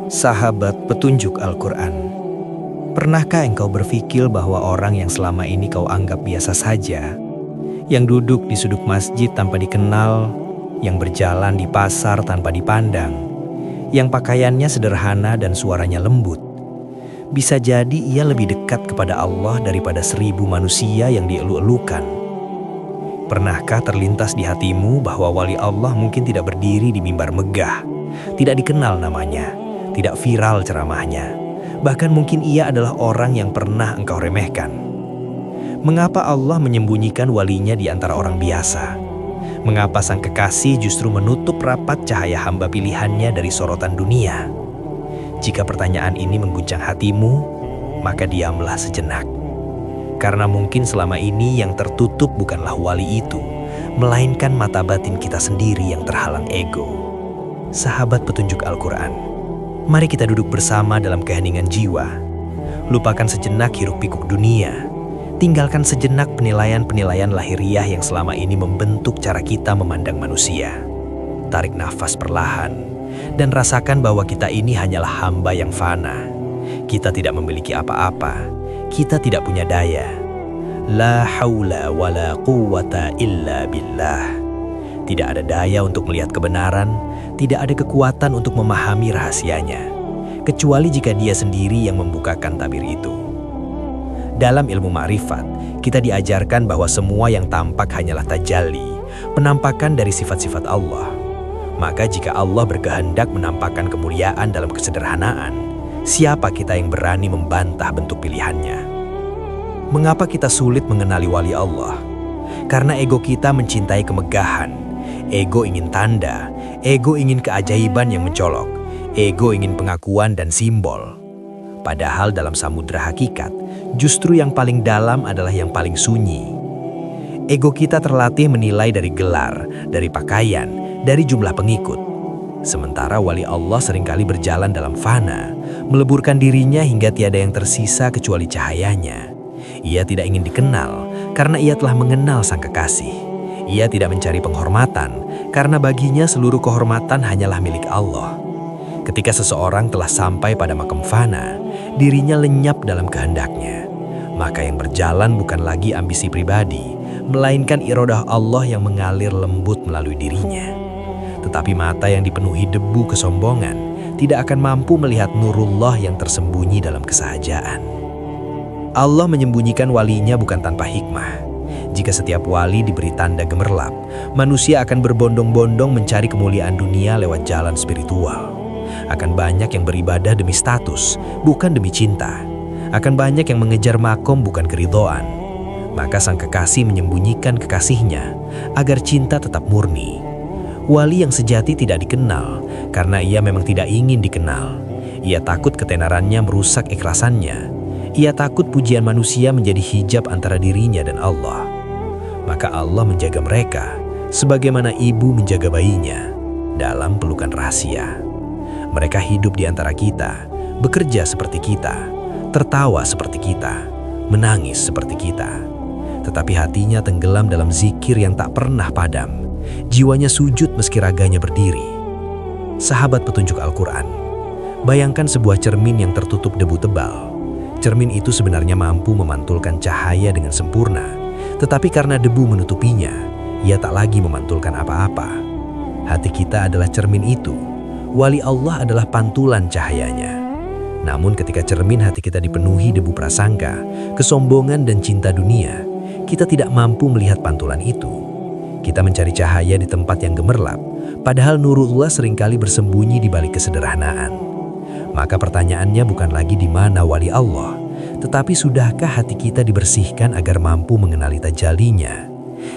Sahabat petunjuk Al-Quran, pernahkah engkau berpikir bahwa orang yang selama ini kau anggap biasa saja, yang duduk di sudut masjid tanpa dikenal, yang berjalan di pasar tanpa dipandang, yang pakaiannya sederhana dan suaranya lembut, bisa jadi ia lebih dekat kepada Allah daripada 1000 manusia yang dielu-elukan? Pernahkah terlintas di hatimu bahwa wali Allah mungkin tidak berdiri di mimbar megah, tidak dikenal namanya, tidak viral ceramahnya, bahkan mungkin ia adalah orang yang pernah engkau remehkan? Mengapa Allah menyembunyikan walinya di antara orang biasa? Mengapa sang kekasih justru menutup rapat cahaya hamba pilihannya dari sorotan dunia? Jika pertanyaan ini mengguncang hatimu, maka diamlah sejenak. Karena mungkin selama ini yang tertutup bukanlah wali itu, melainkan mata batin kita sendiri yang terhalang ego. Sahabat petunjuk Al-Quran, mari kita duduk bersama dalam keheningan jiwa. Lupakan sejenak hiruk-pikuk dunia. Tinggalkan sejenak penilaian-penilaian lahiriah yang selama ini membentuk cara kita memandang manusia. Tarik nafas perlahan dan rasakan bahwa kita ini hanyalah hamba yang fana. Kita tidak memiliki apa-apa. Kita tidak punya daya. La haula wa la quwwata illa billah. Tidak ada daya untuk melihat kebenaran, tidak ada kekuatan untuk memahami rahasianya, kecuali jika Dia sendiri yang membukakan tabir itu. Dalam ilmu ma'rifat, kita diajarkan bahwa semua yang tampak hanyalah tajalli, penampakan dari sifat-sifat Allah. Maka jika Allah berkehendak menampakkan kemuliaan dalam kesederhanaan, siapa kita yang berani membantah bentuk pilihannya? Mengapa kita sulit mengenali wali Allah? Karena ego kita mencintai kemegahan. Ego ingin tanda, ego ingin keajaiban yang mencolok, ego ingin pengakuan dan simbol. Padahal dalam samudra hakikat, justru yang paling dalam adalah yang paling sunyi. Ego kita terlatih menilai dari gelar, dari pakaian, dari jumlah pengikut. Sementara wali Allah seringkali berjalan dalam fana, meleburkan dirinya hingga tiada yang tersisa kecuali cahayanya. Ia tidak ingin dikenal karena ia telah mengenal sang kekasih. Ia tidak mencari penghormatan karena baginya seluruh kehormatan hanyalah milik Allah. Ketika seseorang telah sampai pada makam fana, dirinya lenyap dalam kehendaknya. Maka yang berjalan bukan lagi ambisi pribadi, melainkan iradah Allah yang mengalir lembut melalui dirinya. Tetapi mata yang dipenuhi debu kesombongan tidak akan mampu melihat nurullah yang tersembunyi dalam kesahajaan. Allah menyembunyikan walinya bukan tanpa hikmah. Jika setiap wali diberi tanda gemerlap, manusia akan berbondong-bondong mencari kemuliaan dunia lewat jalan spiritual. Akan banyak yang beribadah demi status, bukan demi cinta. Akan banyak yang mengejar makom, bukan keridhaan. Maka sang kekasih menyembunyikan kekasihnya agar cinta tetap murni. Wali yang sejati tidak dikenal karena ia memang tidak ingin dikenal. Ia takut ketenarannya merusak ikhlasannya. Ia takut pujian manusia menjadi hijab antara dirinya dan Allah. Maka Allah menjaga mereka sebagaimana ibu menjaga bayinya dalam pelukan rahasia. Mereka hidup di antara kita, bekerja seperti kita, tertawa seperti kita, menangis seperti kita. Tetapi hatinya tenggelam dalam zikir yang tak pernah padam. Jiwanya sujud meski raganya berdiri. Sahabat petunjuk Al-Quran, bayangkan sebuah cermin yang tertutup debu tebal. Cermin itu sebenarnya mampu memantulkan cahaya dengan sempurna, tetapi karena debu menutupinya, ia tak lagi memantulkan apa-apa. Hati kita adalah cermin itu. Wali Allah adalah pantulan cahayanya. Namun ketika cermin hati kita dipenuhi debu prasangka, kesombongan dan cinta dunia, kita tidak mampu melihat pantulan itu. Kita mencari cahaya di tempat yang gemerlap, padahal nurullah seringkali bersembunyi di balik kesederhanaan. Maka pertanyaannya bukan lagi di mana wali Allah, tetapi sudahkah hati kita dibersihkan agar mampu mengenali tajalinya?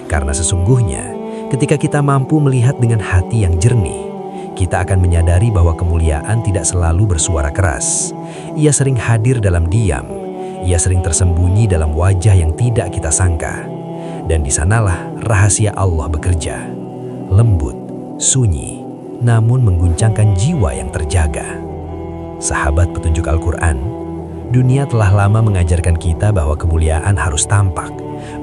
Karena sesungguhnya, ketika kita mampu melihat dengan hati yang jernih, kita akan menyadari bahwa kemuliaan tidak selalu bersuara keras. Ia sering hadir dalam diam. Ia sering tersembunyi dalam wajah yang tidak kita sangka. Dan di sanalah rahasia Allah bekerja. Lembut, sunyi, namun mengguncangkan jiwa yang terjaga. Sahabat petunjuk Al-Quran, dunia telah lama mengajarkan kita bahwa kemuliaan harus tampak,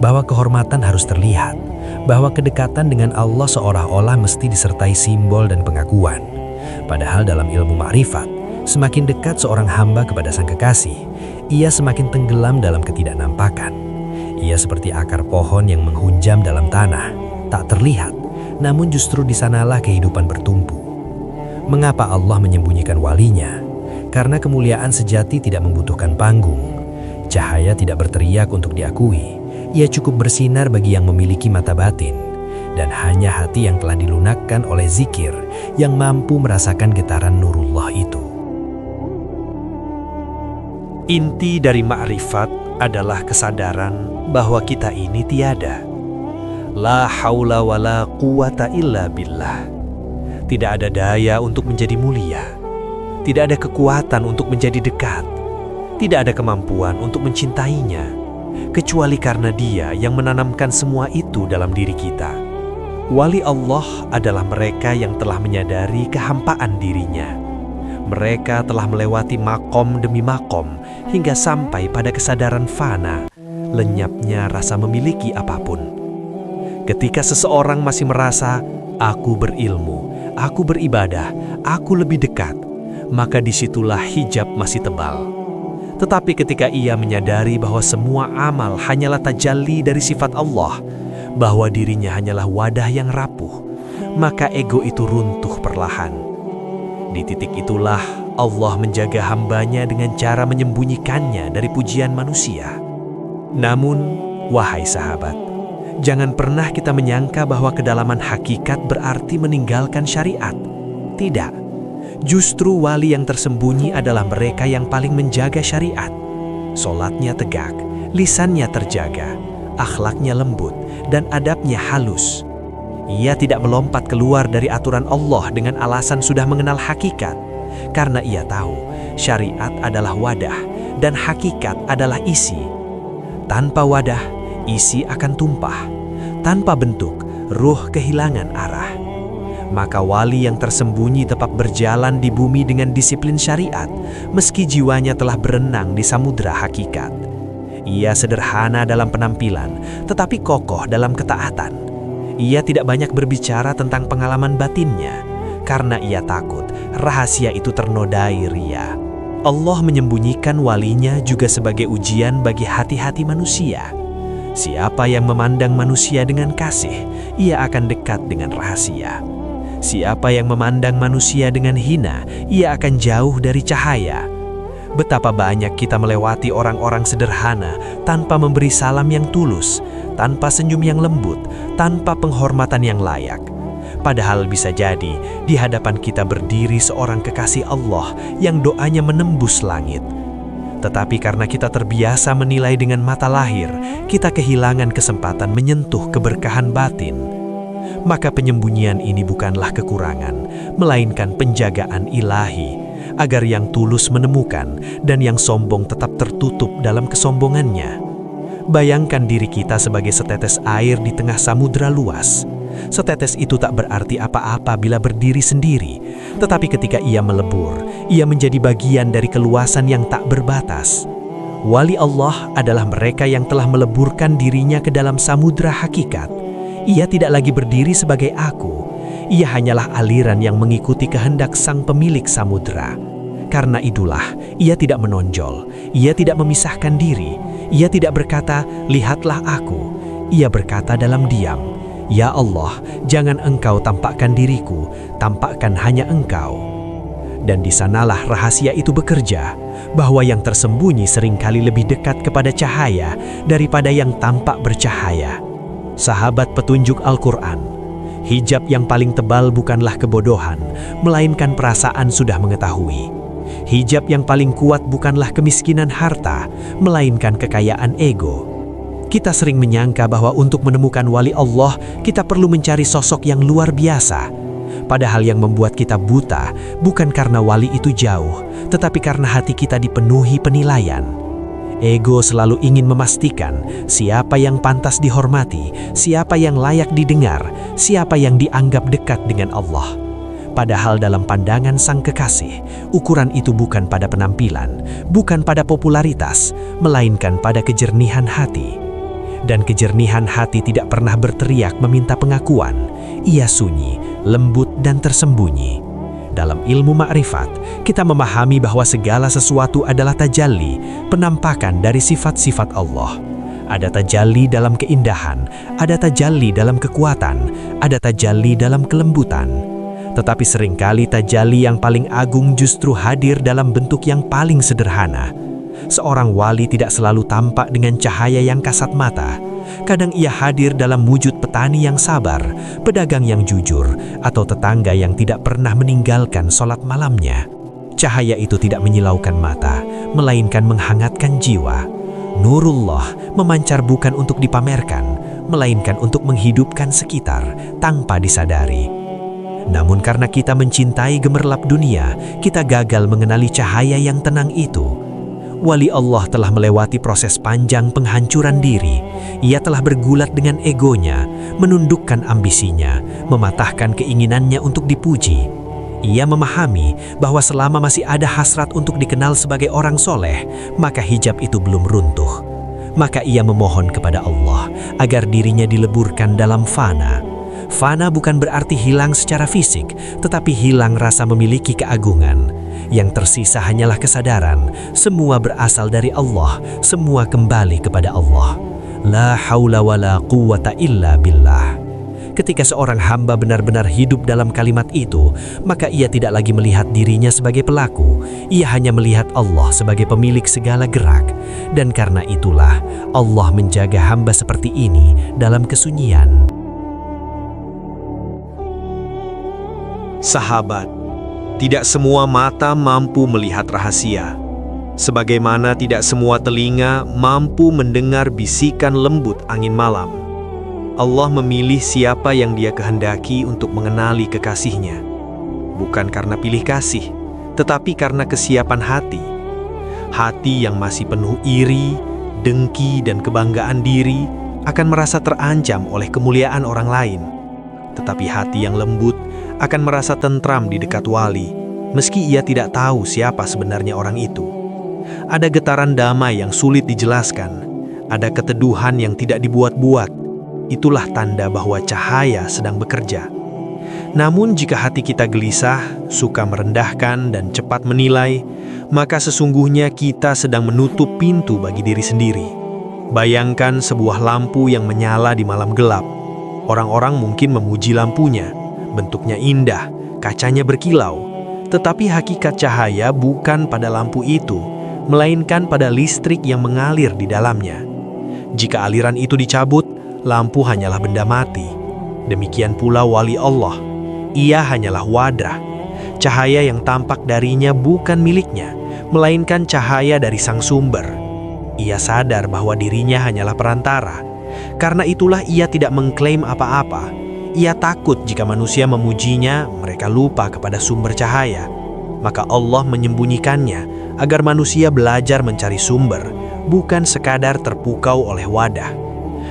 bahwa kehormatan harus terlihat, bahwa kedekatan dengan Allah seolah-olah mesti disertai simbol dan pengakuan. Padahal dalam ilmu ma'rifat, Semakin dekat seorang hamba kepada sang kekasih, ia semakin tenggelam dalam ketidaknampakan. Ia seperti akar pohon yang menghunjam dalam tanah, tak terlihat, namun justru di sanalah kehidupan bertumpu. Mengapa Allah menyembunyikan walinya? Karena kemuliaan sejati tidak membutuhkan panggung. Cahaya tidak berteriak untuk diakui. Ia cukup bersinar bagi yang memiliki mata batin. Dan hanya hati yang telah dilunakkan oleh zikir yang mampu merasakan getaran nurullah itu. Inti dari ma'rifat adalah kesadaran bahwa kita ini tiada. La haula wa la quwata illa billah. Tidak ada daya untuk menjadi mulia. Tidak ada kekuatan untuk menjadi dekat. Tidak ada kemampuan untuk mencintainya, kecuali karena Dia yang menanamkan semua itu dalam diri kita. Wali Allah adalah mereka yang telah menyadari kehampaan dirinya. Mereka telah melewati makom demi makom hingga sampai pada kesadaran fana, lenyapnya rasa memiliki apapun. Ketika seseorang masih merasa, aku berilmu, aku beribadah, aku lebih dekat, maka disitulah hijab masih tebal. Tetapi ketika ia menyadari bahwa semua amal hanyalah tajalli dari sifat Allah, bahwa dirinya hanyalah wadah yang rapuh, maka ego itu runtuh perlahan. Di titik itulah Allah menjaga hambanya dengan cara menyembunyikannya dari pujian manusia. Namun, wahai sahabat, jangan pernah kita menyangka bahwa kedalaman hakikat berarti meninggalkan syariat. Tidak, justru wali yang tersembunyi adalah mereka yang paling menjaga syariat. Solatnya tegak, lisannya terjaga, akhlaknya lembut, dan adabnya halus. Ia tidak melompat keluar dari aturan Allah dengan alasan sudah mengenal hakikat, karena ia tahu syariat adalah wadah dan hakikat adalah isi. Tanpa wadah, isi akan tumpah. Tanpa bentuk, ruh kehilangan arah. Maka wali yang tersembunyi tetap berjalan di bumi dengan disiplin syariat, meski jiwanya telah berenang di samudra hakikat. Ia sederhana dalam penampilan, tetapi kokoh dalam ketaatan. Ia tidak banyak berbicara tentang pengalaman batinnya, karena ia takut rahasia itu ternodai ria. Allah menyembunyikan walinya juga sebagai ujian bagi hati-hati manusia. Siapa yang memandang manusia dengan kasih, ia akan dekat dengan rahasia. Siapa yang memandang manusia dengan hina, ia akan jauh dari cahaya. Betapa banyak kita melewati orang-orang sederhana tanpa memberi salam yang tulus, tanpa senyum yang lembut, tanpa penghormatan yang layak. Padahal bisa jadi di hadapan kita berdiri seorang kekasih Allah yang doanya menembus langit. Tetapi karena kita terbiasa menilai dengan mata lahir, kita kehilangan kesempatan menyentuh keberkahan batin. Maka penyembunyian ini bukanlah kekurangan, melainkan penjagaan ilahi, agar yang tulus menemukan dan yang sombong tetap tertutup dalam kesombongannya. Bayangkan diri kita sebagai setetes air di tengah samudra luas. Setetes itu tak berarti apa-apa bila berdiri sendiri, tetapi ketika ia melebur, ia menjadi bagian dari keluasan yang tak berbatas. Wali Allah adalah mereka yang telah meleburkan dirinya ke dalam samudra hakikat. Ia tidak lagi berdiri sebagai aku. Ia hanyalah aliran yang mengikuti kehendak sang pemilik samudra. Karena itulah, ia tidak menonjol, ia tidak memisahkan diri, ia tidak berkata, lihatlah aku. Ia berkata dalam diam, ya Allah, jangan engkau tampakkan diriku, tampakkan hanya engkau. Dan di sanalah rahasia itu bekerja, bahwa yang tersembunyi seringkali lebih dekat kepada cahaya daripada yang tampak bercahaya. Sahabat petunjuk Al-Quran, hijab yang paling tebal bukanlah kebodohan, melainkan perasaan sudah mengetahui. Hijab yang paling kuat bukanlah kemiskinan harta, melainkan kekayaan ego. Kita sering menyangka bahwa untuk menemukan wali Allah, kita perlu mencari sosok yang luar biasa. Padahal yang membuat kita buta bukan karena wali itu jauh, tetapi karena hati kita dipenuhi penilaian. Ego selalu ingin memastikan siapa yang pantas dihormati, siapa yang layak didengar, siapa yang dianggap dekat dengan Allah. Padahal dalam pandangan sang kekasih, ukuran itu bukan pada penampilan, bukan pada popularitas, melainkan pada kejernihan hati. Dan kejernihan hati tidak pernah berteriak meminta pengakuan. Ia sunyi, lembut dan tersembunyi. Dalam ilmu ma'rifat, kita memahami bahwa segala sesuatu adalah tajalli, penampakan dari sifat-sifat Allah. Ada tajalli dalam keindahan, ada tajalli dalam kekuatan, ada tajalli dalam kelembutan. Tetapi seringkali tajalli yang paling agung justru hadir dalam bentuk yang paling sederhana. Seorang wali tidak selalu tampak dengan cahaya yang kasat mata. Kadang ia hadir dalam wujud petani yang sabar, pedagang yang jujur, atau tetangga yang tidak pernah meninggalkan sholat malamnya. Cahaya itu tidak menyilaukan mata, melainkan menghangatkan jiwa. Nurullah memancar bukan untuk dipamerkan, melainkan untuk menghidupkan sekitar tanpa disadari. Namun karena kita mencintai gemerlap dunia, kita gagal mengenali cahaya yang tenang itu. Wali Allah telah melewati proses panjang penghancuran diri. Ia telah bergulat dengan egonya, menundukkan ambisinya, mematahkan keinginannya untuk dipuji. Ia memahami bahwa selama masih ada hasrat untuk dikenal sebagai orang soleh, maka hijab itu belum runtuh. Maka ia memohon kepada Allah agar dirinya dileburkan dalam fana. Fana bukan berarti hilang secara fisik, tetapi hilang rasa memiliki keagungan. Yang tersisa hanyalah kesadaran, semua berasal dari Allah, semua kembali kepada Allah. La haula wa la quwwata illa billah. Ketika seorang hamba benar-benar hidup dalam kalimat itu, maka ia tidak lagi melihat dirinya sebagai pelaku, ia hanya melihat Allah sebagai pemilik segala gerak. Dan karena itulah, Allah menjaga hamba seperti ini dalam kesunyian. Sahabat, tidak semua mata mampu melihat rahasia, sebagaimana tidak semua telinga mampu mendengar bisikan lembut angin malam. Allah memilih siapa yang Dia kehendaki untuk mengenali kekasihnya, bukan karena pilih kasih, tetapi karena kesiapan hati. Hati yang masih penuh iri, dengki, dan kebanggaan diri akan merasa terancam oleh kemuliaan orang lain. Tetapi hati yang lembut akan merasa tentram di dekat wali, meski ia tidak tahu siapa sebenarnya orang itu. Ada getaran damai yang sulit dijelaskan, ada keteduhan yang tidak dibuat-buat. Itulah tanda bahwa cahaya sedang bekerja. Namun jika hati kita gelisah, suka merendahkan, dan cepat menilai, maka sesungguhnya kita sedang menutup pintu bagi diri sendiri. Bayangkan sebuah lampu yang menyala di malam gelap. Orang-orang mungkin memuji lampunya, bentuknya indah, kacanya berkilau. Tetapi hakikat cahaya bukan pada lampu itu, melainkan pada listrik yang mengalir di dalamnya. Jika aliran itu dicabut, lampu hanyalah benda mati. Demikian pula wali Allah. Ia hanyalah wadah. Cahaya yang tampak darinya bukan miliknya, melainkan cahaya dari sang sumber. Ia sadar bahwa dirinya hanyalah perantara. Karena itulah ia tidak mengklaim apa-apa. Ia takut jika manusia memujinya, mereka lupa kepada sumber cahaya. Maka Allah menyembunyikannya agar manusia belajar mencari sumber, bukan sekadar terpukau oleh wadah.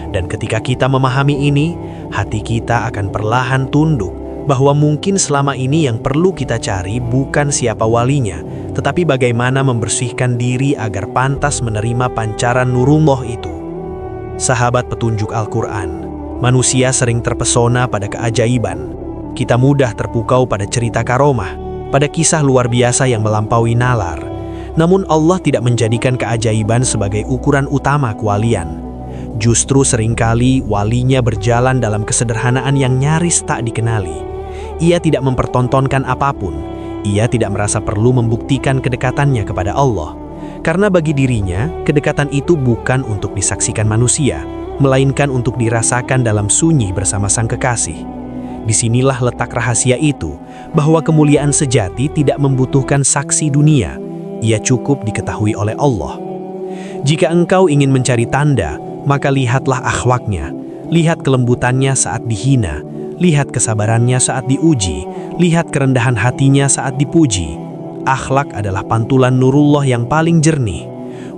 Dan ketika kita memahami ini, hati kita akan perlahan tunduk bahwa mungkin selama ini yang perlu kita cari bukan siapa walinya, tetapi bagaimana membersihkan diri agar pantas menerima pancaran nurullah itu. Sahabat petunjuk Al-Quran, manusia sering terpesona pada keajaiban. Kita mudah terpukau pada cerita karomah, pada kisah luar biasa yang melampaui nalar. Namun Allah tidak menjadikan keajaiban sebagai ukuran utama kewalian. Justru seringkali walinya berjalan dalam kesederhanaan yang nyaris tak dikenali. Ia tidak mempertontonkan apapun. Ia tidak merasa perlu membuktikan kedekatannya kepada Allah. Karena bagi dirinya, kedekatan itu bukan untuk disaksikan manusia, melainkan untuk dirasakan dalam sunyi bersama sang kekasih. Disinilah letak rahasia itu, bahwa kemuliaan sejati tidak membutuhkan saksi dunia. Ia cukup diketahui oleh Allah. Jika engkau ingin mencari tanda, maka lihatlah akhlaknya, lihat kelembutannya saat dihina, lihat kesabarannya saat diuji, lihat kerendahan hatinya saat dipuji. Akhlak adalah pantulan nurullah yang paling jernih.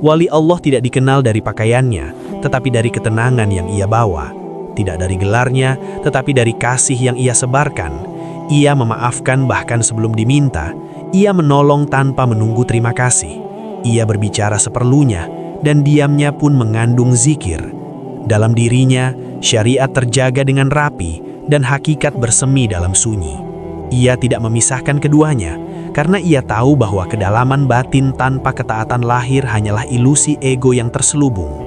Wali Allah tidak dikenal dari pakaiannya, tetapi dari ketenangan yang ia bawa. Tidak dari gelarnya, tetapi dari kasih yang ia sebarkan. Ia memaafkan bahkan sebelum diminta. Ia menolong tanpa menunggu terima kasih. Ia berbicara seperlunya, dan diamnya pun mengandung zikir. Dalam dirinya, syariat terjaga dengan rapi, dan hakikat bersemi dalam sunyi. Ia tidak memisahkan keduanya, karena ia tahu bahwa kedalaman batin tanpa ketaatan lahir hanyalah ilusi ego yang terselubung.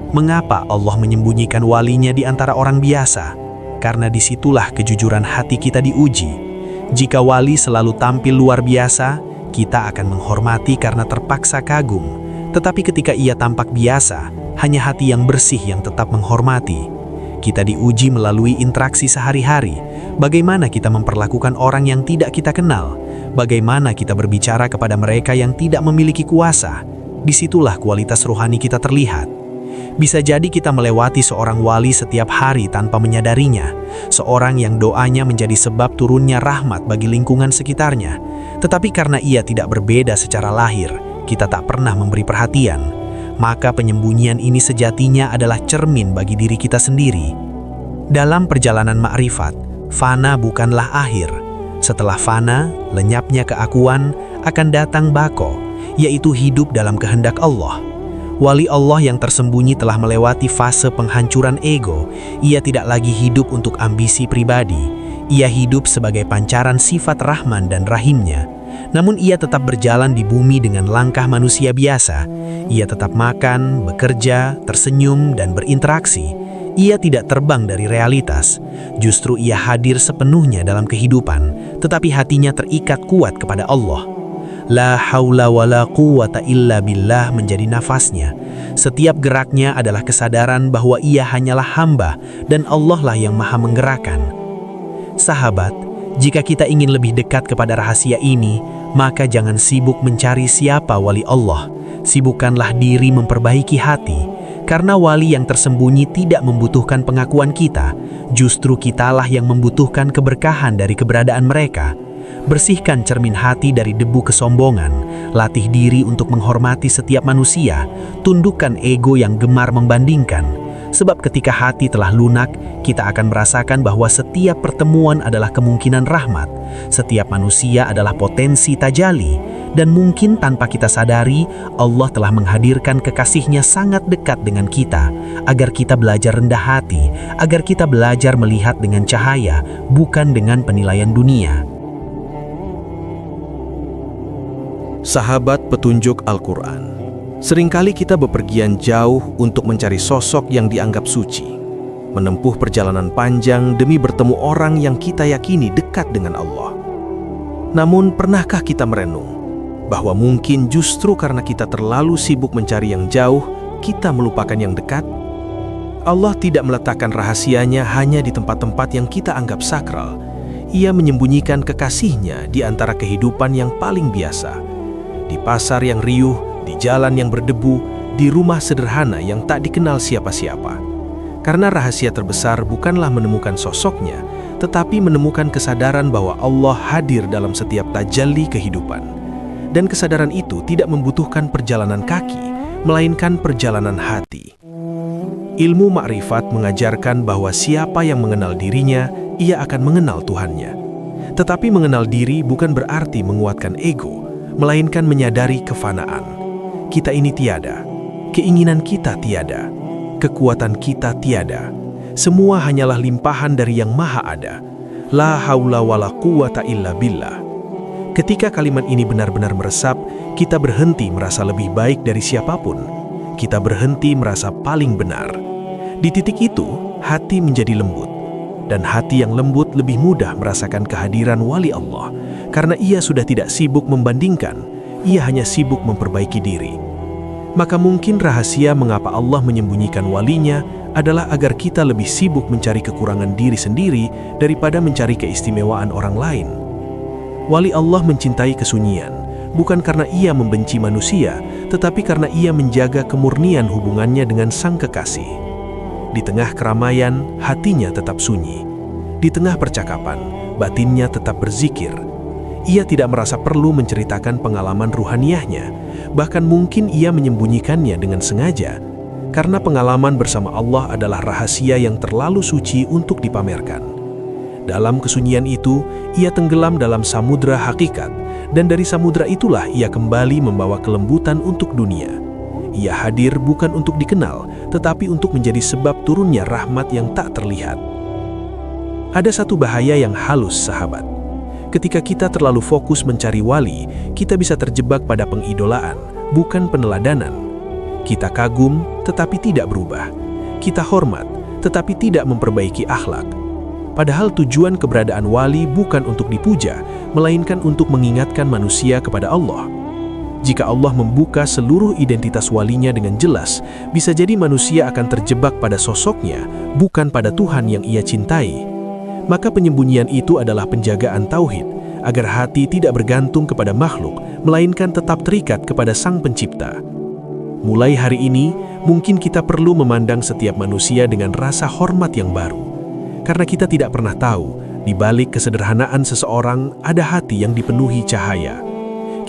Mengapa Allah menyembunyikan walinya di antara orang biasa? Karena disitulah kejujuran hati kita diuji. Jika wali selalu tampil luar biasa, kita akan menghormati karena terpaksa kagum. Tetapi ketika ia tampak biasa, hanya hati yang bersih yang tetap menghormati. Kita diuji melalui interaksi sehari-hari. Bagaimana kita memperlakukan orang yang tidak kita kenal? Bagaimana kita berbicara kepada mereka yang tidak memiliki kuasa? Disitulah kualitas rohani kita terlihat. Bisa jadi kita melewati seorang wali setiap hari tanpa menyadarinya, seorang yang doanya menjadi sebab turunnya rahmat bagi lingkungan sekitarnya. Tetapi karena ia tidak berbeda secara lahir, kita tak pernah memberi perhatian. Maka penyembunyian ini sejatinya adalah cermin bagi diri kita sendiri. Dalam perjalanan ma'rifat, fana bukanlah akhir. Setelah fana, lenyapnya keakuan, akan datang bako, yaitu hidup dalam kehendak Allah. Wali Allah yang tersembunyi telah melewati fase penghancuran ego. Ia tidak lagi hidup untuk ambisi pribadi. Ia hidup sebagai pancaran sifat Rahman dan Rahimnya. Namun ia tetap berjalan di bumi dengan langkah manusia biasa. Ia tetap makan, bekerja, tersenyum, dan berinteraksi. Ia tidak terbang dari realitas. Justru ia hadir sepenuhnya dalam kehidupan, tetapi hatinya terikat kuat kepada Allah. La haula wa la quwata illa billah menjadi nafasnya. Setiap geraknya adalah kesadaran bahwa ia hanyalah hamba dan Allah lah yang maha menggerakkan. Sahabat, jika kita ingin lebih dekat kepada rahasia ini, maka jangan sibuk mencari siapa wali Allah. Sibukkanlah diri memperbaiki hati, karena wali yang tersembunyi tidak membutuhkan pengakuan kita. Justru kitalah yang membutuhkan keberkahan dari keberadaan mereka. Bersihkan cermin hati dari debu kesombongan, latih diri untuk menghormati setiap manusia, tundukkan ego yang gemar membandingkan. Sebab ketika hati telah lunak, kita akan merasakan bahwa setiap pertemuan adalah kemungkinan rahmat, setiap manusia adalah potensi tajali, dan mungkin tanpa kita sadari, Allah telah menghadirkan kekasihnya sangat dekat dengan kita, agar kita belajar rendah hati, agar kita belajar melihat dengan cahaya, bukan dengan penilaian dunia. Sahabat petunjuk Al-Quran, seringkali kita bepergian jauh untuk mencari sosok yang dianggap suci, menempuh perjalanan panjang demi bertemu orang yang kita yakini dekat dengan Allah. Namun, pernahkah kita merenung bahwa mungkin justru karena kita terlalu sibuk mencari yang jauh, kita melupakan yang dekat? Allah tidak meletakkan rahasianya hanya di tempat-tempat yang kita anggap sakral. Ia menyembunyikan kekasihnya di antara kehidupan yang paling biasa, di pasar yang riuh, di jalan yang berdebu, di rumah sederhana yang tak dikenal siapa-siapa. Karena rahasia terbesar bukanlah menemukan sosoknya, tetapi menemukan kesadaran bahwa Allah hadir dalam setiap tajalli kehidupan. Dan kesadaran itu tidak membutuhkan perjalanan kaki, melainkan perjalanan hati. Ilmu makrifat mengajarkan bahwa siapa yang mengenal dirinya, ia akan mengenal Tuhannya. Tetapi mengenal diri bukan berarti menguatkan ego, melainkan menyadari kefanaan. Kita ini tiada, keinginan kita tiada, kekuatan kita tiada. Semua hanyalah limpahan dari yang maha ada. La haula wa la quwata illa billah. Ketika kalimat ini benar-benar meresap, kita berhenti merasa lebih baik dari siapapun. Kita berhenti merasa paling benar. Di titik itu, hati menjadi lembut. Dan hati yang lembut lebih mudah merasakan kehadiran wali Allah, karena ia sudah tidak sibuk membandingkan, ia hanya sibuk memperbaiki diri. Maka mungkin rahasia mengapa Allah menyembunyikan walinya adalah agar kita lebih sibuk mencari kekurangan diri sendiri daripada mencari keistimewaan orang lain. Wali Allah mencintai kesunyian, bukan karena ia membenci manusia, tetapi karena ia menjaga kemurnian hubungannya dengan sang kekasih. Di tengah keramaian, hatinya tetap sunyi. Di tengah percakapan, batinnya tetap berzikir. Ia tidak merasa perlu menceritakan pengalaman ruhaniyahnya, bahkan mungkin ia menyembunyikannya dengan sengaja, karena pengalaman bersama Allah adalah rahasia yang terlalu suci untuk dipamerkan. Dalam kesunyian itu, ia tenggelam dalam samudra hakikat, dan dari samudra itulah ia kembali membawa kelembutan untuk dunia. Ia hadir bukan untuk dikenal, tetapi untuk menjadi sebab turunnya rahmat yang tak terlihat. Ada satu bahaya yang halus, sahabat. Ketika kita terlalu fokus mencari wali, kita bisa terjebak pada pengidolaan, bukan peneladanan. Kita kagum, tetapi tidak berubah. Kita hormat, tetapi tidak memperbaiki akhlak. Padahal tujuan keberadaan wali bukan untuk dipuja, melainkan untuk mengingatkan manusia kepada Allah. Jika Allah membuka seluruh identitas walinya dengan jelas, bisa jadi manusia akan terjebak pada sosoknya, bukan pada Tuhan yang ia cintai. Maka penyembunyian itu adalah penjagaan tauhid, agar hati tidak bergantung kepada makhluk, melainkan tetap terikat kepada Sang Pencipta. Mulai hari ini, mungkin kita perlu memandang setiap manusia dengan rasa hormat yang baru. Karena kita tidak pernah tahu, di balik kesederhanaan seseorang ada hati yang dipenuhi cahaya.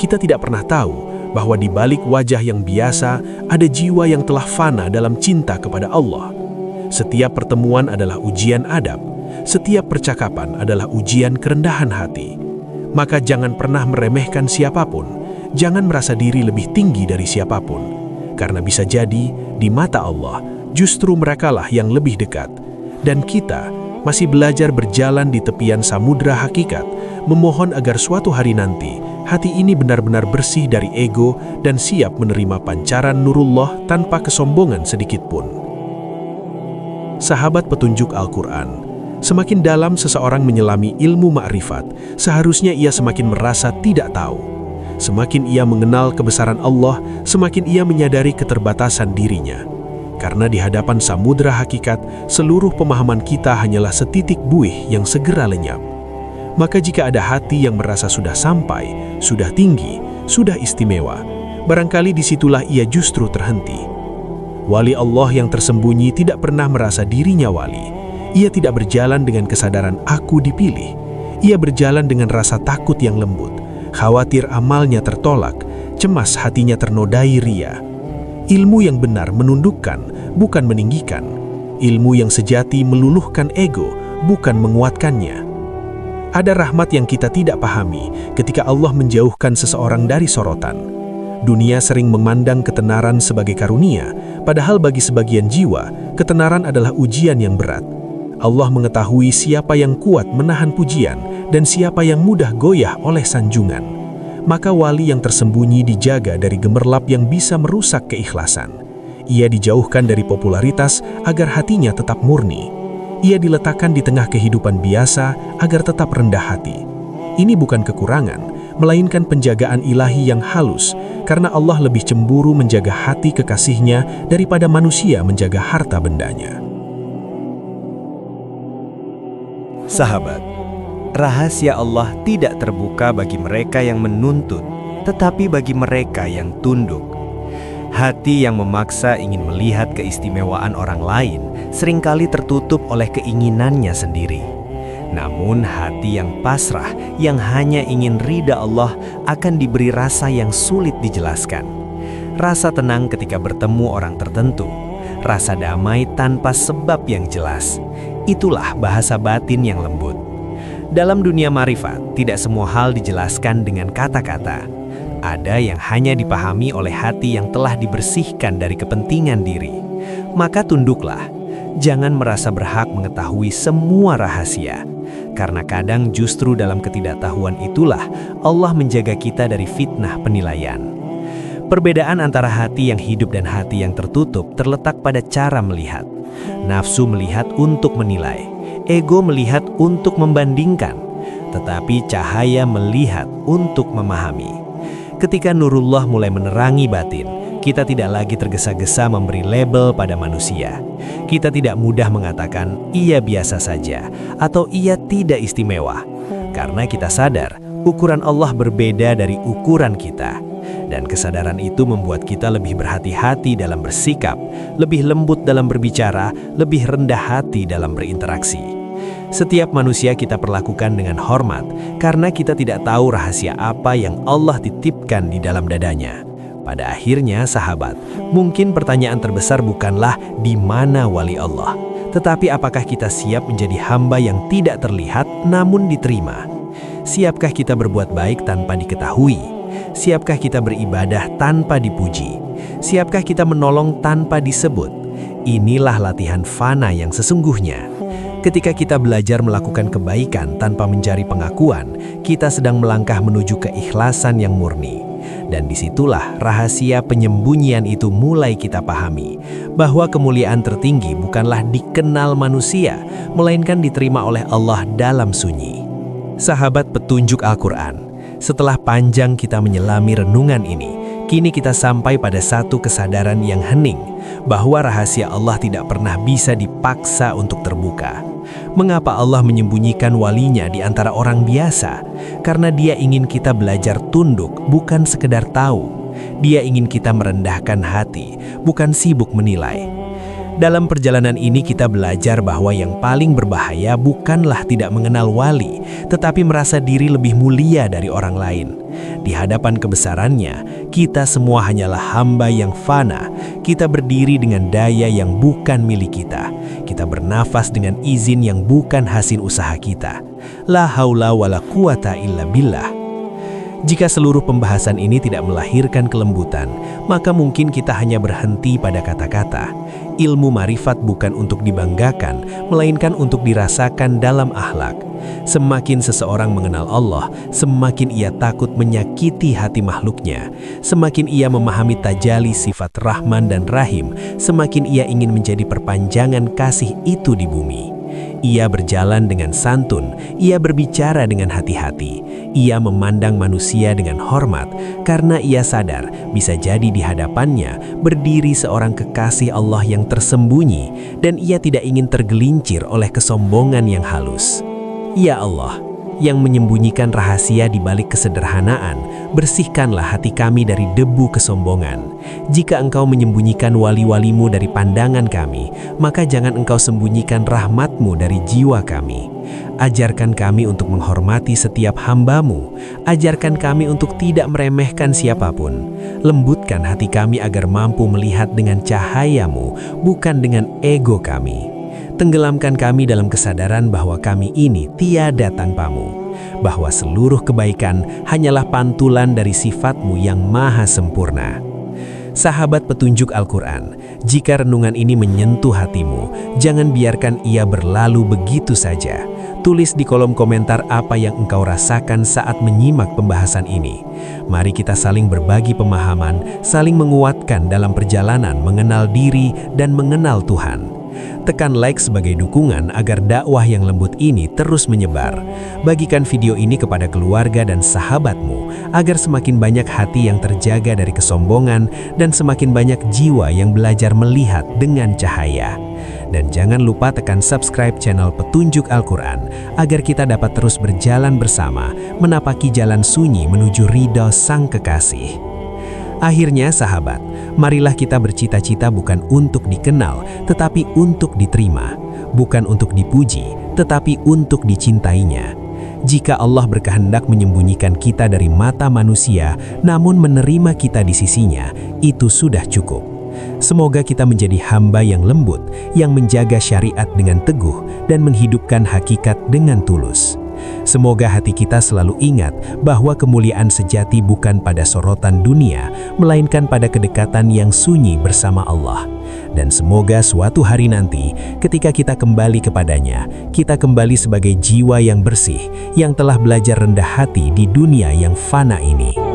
Kita tidak pernah tahu bahwa di balik wajah yang biasa ada jiwa yang telah fana dalam cinta kepada Allah. Setiap pertemuan adalah ujian adab, setiap percakapan adalah ujian kerendahan hati. Maka jangan pernah meremehkan siapapun, jangan merasa diri lebih tinggi dari siapapun. Karena bisa jadi, di mata Allah, justru merekalah yang lebih dekat. Dan kita masih belajar berjalan di tepian samudra hakikat, memohon agar suatu hari nanti, hati ini benar-benar bersih dari ego dan siap menerima pancaran nurullah tanpa kesombongan sedikitpun. Sahabat petunjuk Al-Quran, semakin dalam seseorang menyelami ilmu ma'rifat, seharusnya ia semakin merasa tidak tahu. Semakin ia mengenal kebesaran Allah, semakin ia menyadari keterbatasan dirinya. Karena di hadapan samudra hakikat, seluruh pemahaman kita hanyalah setitik buih yang segera lenyap. Maka jika ada hati yang merasa sudah sampai, sudah tinggi, sudah istimewa, barangkali disitulah ia justru terhenti. Wali Allah yang tersembunyi tidak pernah merasa dirinya wali. Ia tidak berjalan dengan kesadaran aku dipilih. Ia berjalan dengan rasa takut yang lembut, khawatir amalnya tertolak, cemas hatinya ternodai ria. Ilmu yang benar menundukkan, bukan meninggikan. Ilmu yang sejati meluluhkan ego, bukan menguatkannya. Ada rahmat yang kita tidak pahami ketika Allah menjauhkan seseorang dari sorotan. Dunia sering memandang ketenaran sebagai karunia, padahal bagi sebagian jiwa, ketenaran adalah ujian yang berat. Allah mengetahui siapa yang kuat menahan pujian dan siapa yang mudah goyah oleh sanjungan. Maka wali yang tersembunyi dijaga dari gemerlap yang bisa merusak keikhlasan. Ia dijauhkan dari popularitas agar hatinya tetap murni. Ia diletakkan di tengah kehidupan biasa agar tetap rendah hati. Ini bukan kekurangan, melainkan penjagaan ilahi yang halus, karena Allah lebih cemburu menjaga hati kekasihnya daripada manusia menjaga harta bendanya. Sahabat, rahasia Allah tidak terbuka bagi mereka yang menuntut, tetapi bagi mereka yang tunduk. Hati yang memaksa ingin melihat keistimewaan orang lain seringkali tertutup oleh keinginannya sendiri. Namun hati yang pasrah, yang hanya ingin ridha Allah, akan diberi rasa yang sulit dijelaskan. Rasa tenang ketika bertemu orang tertentu, rasa damai tanpa sebab yang jelas. Itulah bahasa batin yang lembut. Dalam dunia marifat, tidak semua hal dijelaskan dengan kata-kata. Ada yang hanya dipahami oleh hati yang telah dibersihkan dari kepentingan diri. Maka tunduklah, jangan merasa berhak mengetahui semua rahasia. Karena kadang justru dalam ketidaktahuan itulah Allah menjaga kita dari fitnah penilaian. Perbedaan antara hati yang hidup dan hati yang tertutup terletak pada cara melihat. Nafsu melihat untuk menilai, ego melihat untuk membandingkan, tetapi cahaya melihat untuk memahami. Ketika nurullah mulai menerangi batin, kita tidak lagi tergesa-gesa memberi label pada manusia. Kita tidak mudah mengatakan, ia biasa saja, atau ia tidak istimewa. Karena kita sadar, ukuran Allah berbeda dari ukuran kita. Dan kesadaran itu membuat kita lebih berhati-hati dalam bersikap, lebih lembut dalam berbicara, lebih rendah hati dalam berinteraksi. Setiap manusia kita perlakukan dengan hormat, karena kita tidak tahu rahasia apa yang Allah titipkan di dalam dadanya. Pada akhirnya, sahabat, mungkin pertanyaan terbesar bukanlah di mana wali Allah, tetapi apakah kita siap menjadi hamba yang tidak terlihat namun diterima? Siapkah kita berbuat baik tanpa diketahui? Siapkah kita beribadah tanpa dipuji? Siapkah kita menolong tanpa disebut? Inilah latihan fana yang sesungguhnya. Ketika kita belajar melakukan kebaikan tanpa mencari pengakuan, kita sedang melangkah menuju keikhlasan yang murni. Dan disitulah rahasia penyembunyian itu mulai kita pahami, bahwa kemuliaan tertinggi bukanlah dikenal manusia, melainkan diterima oleh Allah dalam sunyi. Sahabat petunjuk Al-Quran, setelah panjang kita menyelami renungan ini, kini kita sampai pada satu kesadaran yang hening, bahwa rahasia Allah tidak pernah bisa dipaksa untuk terbuka. Mengapa Allah menyembunyikan walinya di antara orang biasa? Karena Dia ingin kita belajar tunduk, bukan sekedar tahu. Dia ingin kita merendahkan hati, bukan sibuk menilai. Dalam perjalanan ini kita belajar bahwa yang paling berbahaya bukanlah tidak mengenal wali, tetapi merasa diri lebih mulia dari orang lain. Di hadapan kebesarannya, kita semua hanyalah hamba yang fana. Kita berdiri dengan daya yang bukan milik kita. Kita bernafas dengan izin yang bukan hasil usaha kita. La haula wala quwata illa billah. Jika seluruh pembahasan ini tidak melahirkan kelembutan, maka mungkin kita hanya berhenti pada kata-kata. Ilmu marifat bukan untuk dibanggakan, melainkan untuk dirasakan dalam akhlak. Semakin seseorang mengenal Allah, semakin ia takut menyakiti hati makhluknya. Semakin ia memahami tajalli sifat Rahman dan Rahim, semakin ia ingin menjadi perpanjangan kasih itu di bumi. Ia berjalan dengan santun, ia berbicara dengan hati-hati, ia memandang manusia dengan hormat, karena ia sadar bisa jadi di hadapannya berdiri seorang kekasih Allah yang tersembunyi, dan ia tidak ingin tergelincir oleh kesombongan yang halus. Ya Allah, yang menyembunyikan rahasia di balik kesederhanaan, bersihkanlah hati kami dari debu kesombongan. Jika Engkau menyembunyikan wali-walimu dari pandangan kami, maka jangan Engkau sembunyikan rahmat-Mu dari jiwa kami. Ajarkan kami untuk menghormati setiap hamba-Mu. Ajarkan kami untuk tidak meremehkan siapapun. Lembutkan hati kami agar mampu melihat dengan cahaya-Mu, bukan dengan ego kami. Tenggelamkan kami dalam kesadaran bahwa kami ini tiada tanpa-Mu, bahwa seluruh kebaikan hanyalah pantulan dari sifat-Mu yang maha sempurna. Sahabat petunjuk Al-Quran, jika renungan ini menyentuh hatimu, jangan biarkan ia berlalu begitu saja. Tulis di kolom komentar apa yang engkau rasakan saat menyimak pembahasan ini. Mari kita saling berbagi pemahaman, saling menguatkan dalam perjalanan mengenal diri dan mengenal Tuhan. Tekan like sebagai dukungan agar dakwah yang lembut ini terus menyebar. Bagikan video ini kepada keluarga dan sahabatmu agar semakin banyak hati yang terjaga dari kesombongan dan semakin banyak jiwa yang belajar melihat dengan cahaya. Dan jangan lupa tekan subscribe channel Petunjuk Al-Quran agar kita dapat terus berjalan bersama menapaki jalan sunyi menuju ridha Sang Kekasih. Akhirnya sahabat, marilah kita bercita-cita bukan untuk dikenal, tetapi untuk diterima. Bukan untuk dipuji, tetapi untuk dicintainya. Jika Allah berkehendak menyembunyikan kita dari mata manusia, namun menerima kita di sisinya, itu sudah cukup. Semoga kita menjadi hamba yang lembut, yang menjaga syariat dengan teguh, dan menghidupkan hakikat dengan tulus. Semoga hati kita selalu ingat bahwa kemuliaan sejati bukan pada sorotan dunia, melainkan pada kedekatan yang sunyi bersama Allah. Dan semoga suatu hari nanti, ketika kita kembali kepadanya, kita kembali sebagai jiwa yang bersih, yang telah belajar rendah hati di dunia yang fana ini.